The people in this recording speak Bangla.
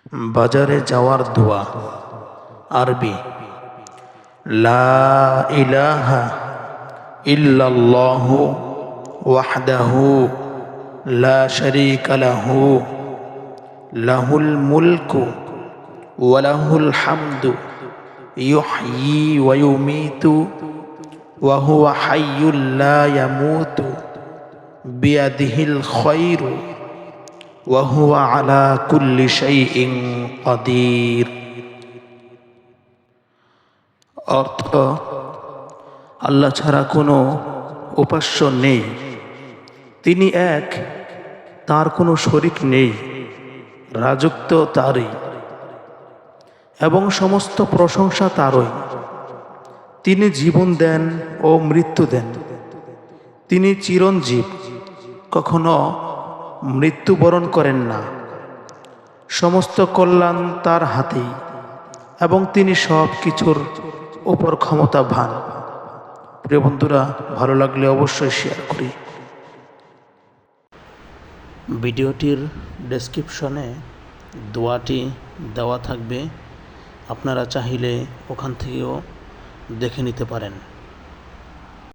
বাজারে যাওয়ার দোয়া। আরবি লা ইলাহা ইল্লাল্লাহু ওয়াহদাহু লা শারীকা লাহু লাহুল মুলকু ওয়া লাহুল হামদু ইউহয়ী ওয়া ইউমীতু ওয়া হুয়া হাইয়্যুল লা ইয়ামুতু বিয়াদিহিল খায়রু ওয়া হুয়া আলা কুল্লি শাইইন কাদির। অর্থ, আল্লাহ ছাড়া কোনো উপাস্য নেই, তিনি এক, তার কোনো শরীক নেই, রাজত্ব তারই এবং সমস্ত প্রশংসা তারই। তিনি জীবন দেন ও মৃত্যু দেন, তিনি চিরঞ্জীব, কখনো মৃত্যুবরণ করেন না। সমস্ত কল্যাণ তার হাতেই এবং তিনি সব কিছুর উপর ক্ষমতাবান। প্রিয় বন্ধুরা, ভালো লাগলে অবশ্যই শেয়ার করি। ভিডিওটির ডেসক্রিপশনে দোয়াটি দেওয়া থাকবে, আপনারা চাইলে ওখান থেকেও দেখে নিতে পারেন।